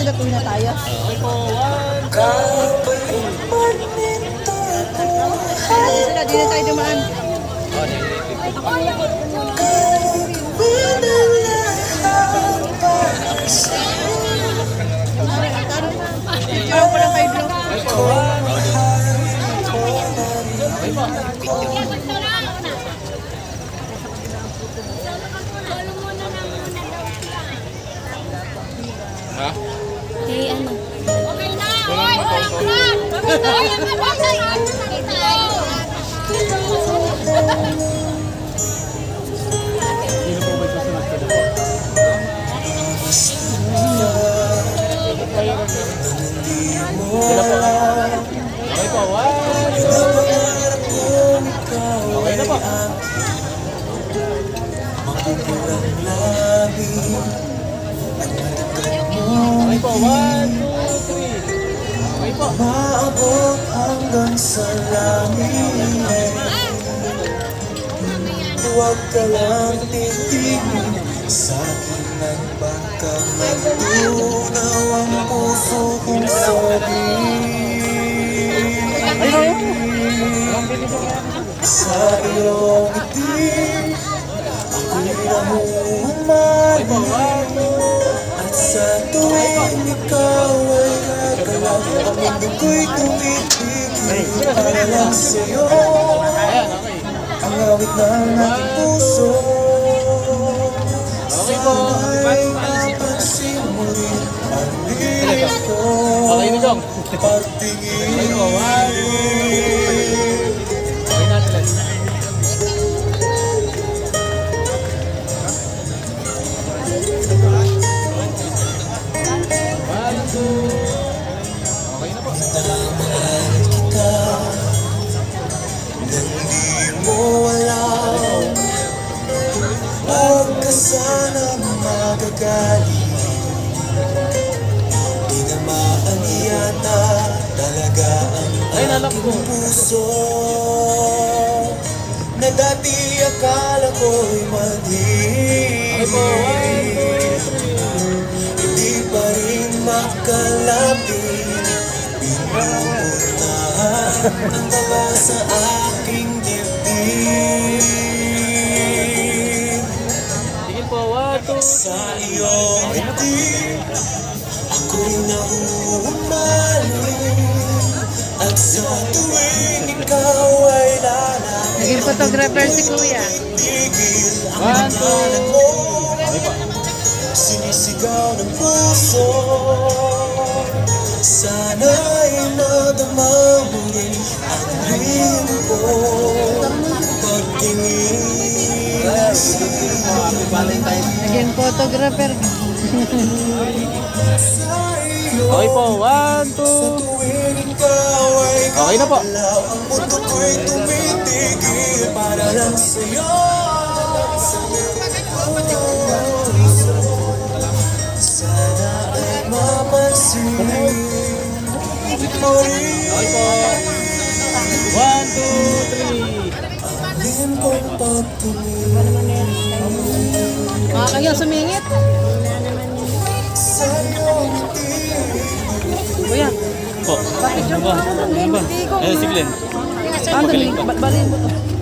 sila tuloy na tayo. Okay po, 1, 2. Sila, di na tayo dumaan. Ikaw ko lang kayo vlog. Ha? Eh, ano? Okay na! Oy! Sila po. Okay po, 1. Okay na po. Okay po, 1, 2, 3. Okay po. Maabot hanggang sa langit. Huwag ka lang titigil sa akin ng bangkang nagtunaw ang puso kong sabihin. Sa iyong ngiti ako'y nahuhumaling, at sa tuwing ikaw ay gagalaw ang mundo ko'y tumitigil para lang sa'yo. Ang awit ng aking puso sana'y mapansin mo rin ang liit ko pagtingin. Okay na sila. Okay na po. Mahal kita nang di mo alam. Huwag ka sanang magagalit. Tinamaan yata talaga ang aking puso, na dati akala ko'y madhil. Hindi pa rin makalapit, pinupuntahan ang taba sa aking dibdib. Tingin po, 1, 2. Sa iyong ngiti ako'y nahuhumaling, at sa tuwing ikaw ay lalapit, Naging photographer si Kuya. tigil ang 1, 2. pangalan mo. Sinisigaw ng puso, sana'y madama mo rin ang rin ko pagtingin sa'yo. Naging photographer. Okay po, 1, 2. Tuwing ikaw ay Okay na po. galaw, ang mundo ko'y tumitigil para lang sa'yo. Sana ay mapansin mo rin Okay po. 1, 2, 3. alin kong pagtingin Kayo sumingit. sa iyong ngiti. Kuya, Po. bakit yung Ano ba? hindi ko. Eh, si Glenn. Ano, balin mo to.